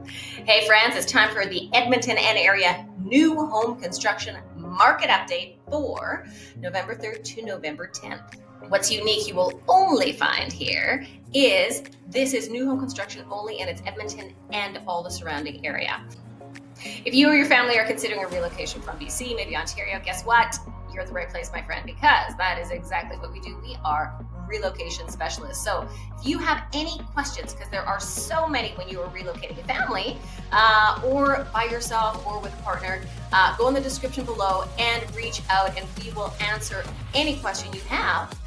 Hey friends, it's time for the Edmonton and area new home construction market update for November 3rd to November 10th. What's unique you will only find here is this is new home construction only, and it's Edmonton and all the surrounding area. If you or your family are considering a relocation from BC, maybe Ontario, guess what? You're at the right place, my friend, because that is exactly what we do. We are relocation specialists. So if you have any questions, because there are so many when you are relocating a family or by yourself or with a partner, go in the description below and reach out, and we will answer any question you have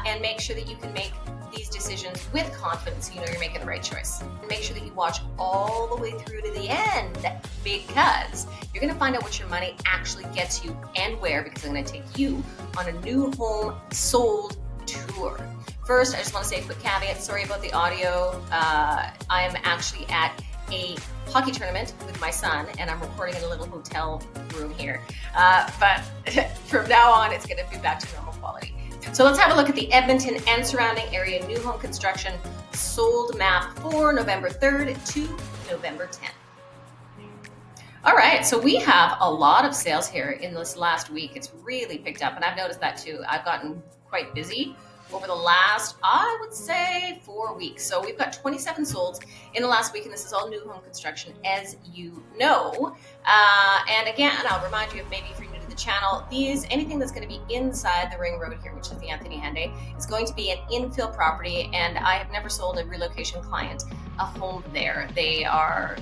and make sure that you can make these decisions with confidence, so you know you're making the right choice. And make sure that you watch all the way through to the end, because you're going to find out what your money actually gets you and where, because I'm going to take you on a new home sold tour. First, I just want to say a quick caveat. Sorry about the audio. I'm actually at a hockey tournament with my son, and I'm recording in a little hotel room here. But from now on, it's going to be back to normal quality. So let's have a look at the Edmonton and surrounding area new home construction sold map for November 3rd to November 10th. All right, so we have a lot of sales here in this last week. It's really picked up, and I've noticed that too. I've gotten quite busy over the last, I would say, 4 weeks. So we've got 27 solds in the last week, and this is all new home construction, as you know. And again, I'll remind you, if maybe if you're new to the channel, anything that's going to be inside the ring road here, which is the Anthony Henday, is going to be an infill property, and I have never sold a relocation client a home there. They are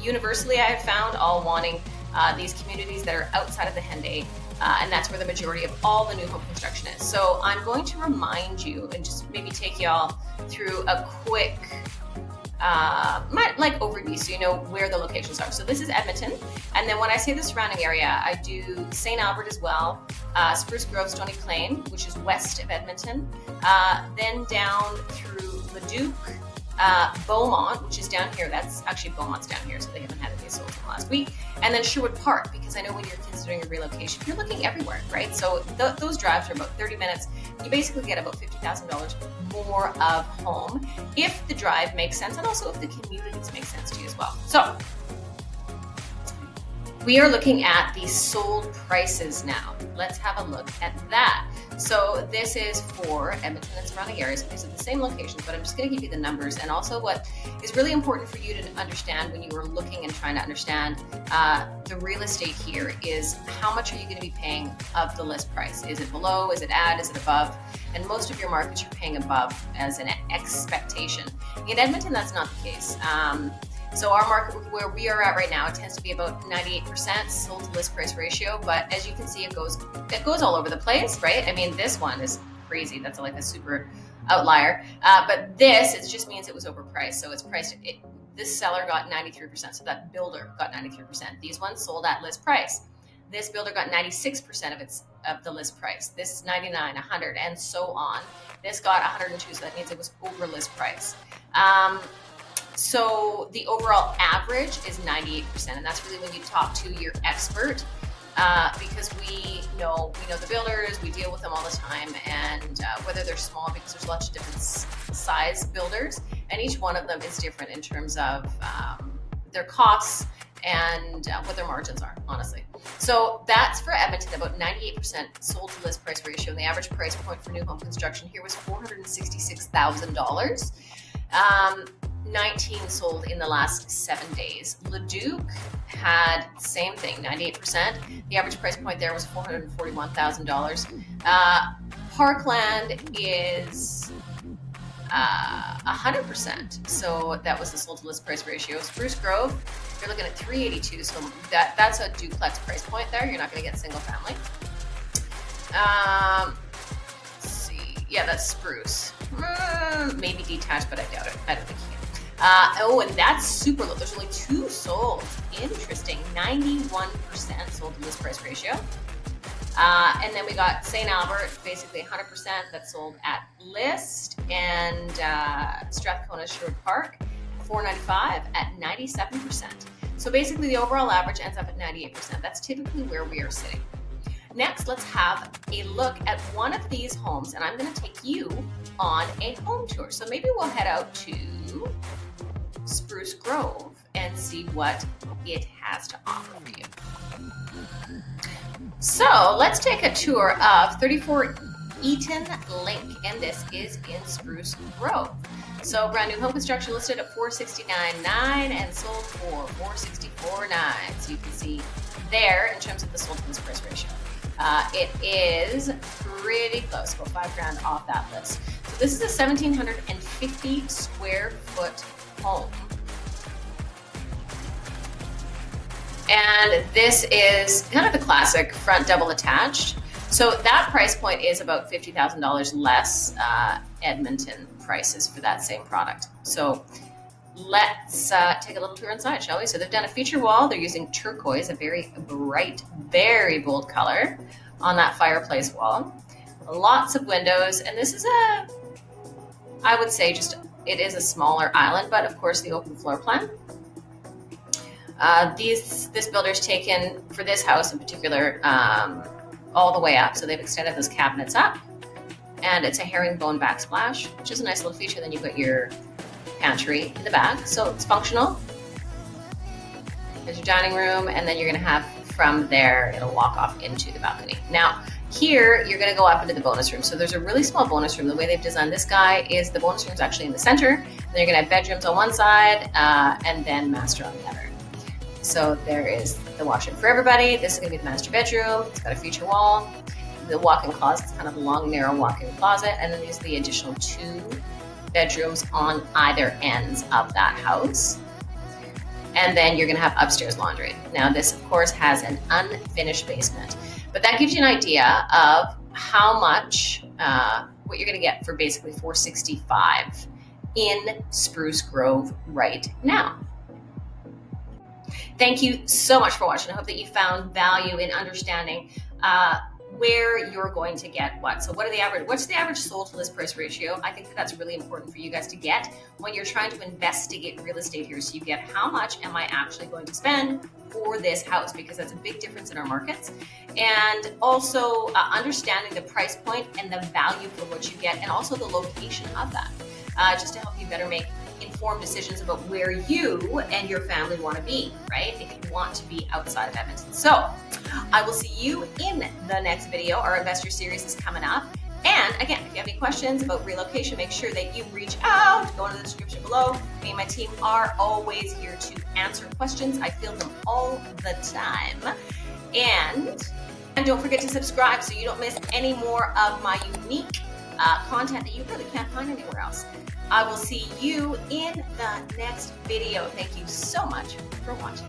universally, I have found, all wanting these communities that are outside of the Henday, and that's where the majority of all the new home construction is. So I'm going to remind you and just maybe take y'all through a quick overview, so you know where the locations are. So this is Edmonton, and then when I say the surrounding area, I do St. Albert as well, Spruce Grove, Stony Plain, which is west of Edmonton, then down through Leduc, Beaumont, which is down here. That's actually Beaumont's down here, so they haven't had any sold in the last week. And then Sherwood Park, because I know when you're considering a relocation, you're looking everywhere, right? So those drives are about 30 minutes. You basically get about $50,000 more of home if the drive makes sense, and also if the communities make sense to you as well. So we are looking at the sold prices now. Let's have a look at that. So this is for Edmonton and surrounding areas. These are the same locations, but I'm just going to give you the numbers. And also what is really important for you to understand when you are looking and trying to understand the real estate here is how much are you going to be paying of the list price? Is it below? Is it at? Is it above? And most of your markets you're paying above as an expectation. In Edmonton, that's not the case. So our market where we are at right now, it tends to be about 98% sold to list price ratio. But as you can see, it goes all over the place, right? I mean, this one is crazy. That's like a super outlier. But it just means it was overpriced. So it's priced. This seller got 93%. So that builder got 93%. These ones sold at list price. This builder got 96% of the list price. This 99, 100, and so on. This got 102. So that means it was over list price. So the overall average is 98%, and that's really when you talk to your expert, because we know the builders, we deal with them all the time, and whether they're small, because there's lots of different size builders, and each one of them is different in terms of their costs and what their margins are, honestly. So that's for Edmonton, about 98% sold to list price ratio, and the average price point for new home construction here was $466,000. 19 sold in the last 7 days. Leduc had the same thing, 98%. The average price point there was $441,000. Parkland is 100%. So that was the sold to list price ratio. Spruce Grove, you're looking at 382. So that's a duplex price point there. You're not going to get single family. Let's see. Yeah, that's Spruce. Maybe detached, but I doubt it. I don't think you can. And that's super low. There's only 2 sold. Interesting. 91% sold to list price ratio. And then we got St. Albert, basically 100% that sold at list, and Strathcona Sherwood Park, 495 at 97%. So basically the overall average ends up at 98%. That's typically where we are sitting. Next, let's have a look at one of these homes, and I'm going to take you on a home tour. So maybe we'll head out to Spruce Grove and see what it has to offer for you. So let's take a tour of 34 Eaton Link, and this is in Spruce Grove. So brand new home construction listed at $469,900 and sold for $464,900. So you can see there in terms of the sold to this price ratio. It is pretty close, about $5,000 off that list. So this is a 1,750 square foot home. And this is kind of the classic front double attached. So that price point is about $50,000 less Edmonton prices for that same product. So let's take a little tour inside, shall we? So they've done a feature wall. They're using turquoise, a very bright, very bold color on that fireplace wall. Lots of windows. And this is I would say it is a smaller island, but of course the open floor plan. This builder's taken, for this house in particular, all the way up. So they've extended those cabinets up. And it's a herringbone backsplash, which is a nice little feature. Then you've got your pantry in the back. So it's functional. There's your dining room, and then you're going to have from there, it'll walk off into the balcony. Now, here, you're going to go up into the bonus room. So there's a really small bonus room. The way they've designed this guy is the bonus room is actually in the center. Then you're going to have bedrooms on one side, and then master on the other. So there is the washroom for everybody. This is going to be the master bedroom. It's got a feature wall. The walk-in closet is kind of a long, narrow walk-in closet. And then there's the additional 2 bedrooms on either ends of that house. And then you're going to have upstairs laundry. Now, this, of course, has an unfinished basement. But that gives you an idea of how much, what you're going to get for basically $465,000 in Spruce Grove right now. Thank you so much for watching. I hope that you found value in understanding where you're going to get what. So what's the average sold to list price ratio? I think that's really important for you guys to get when you're trying to investigate real estate here. So you get how much am I actually going to spend for this house, because that's a big difference in our markets. And also understanding the price point and the value for what you get, and also the location of that, just to help you better make informed decisions about where you and your family want to be, right? If you want to be outside of Edmonton. So I will see you in the next video. Our investor series is coming up. And again, if you have any questions about relocation, make sure that you reach out, go into the description below. Me and my team are always here to answer questions. I field them all the time. And don't forget to subscribe so you don't miss any more of my unique content that you really can't find anywhere else. I will see you in the next video. Thank you so much for watching.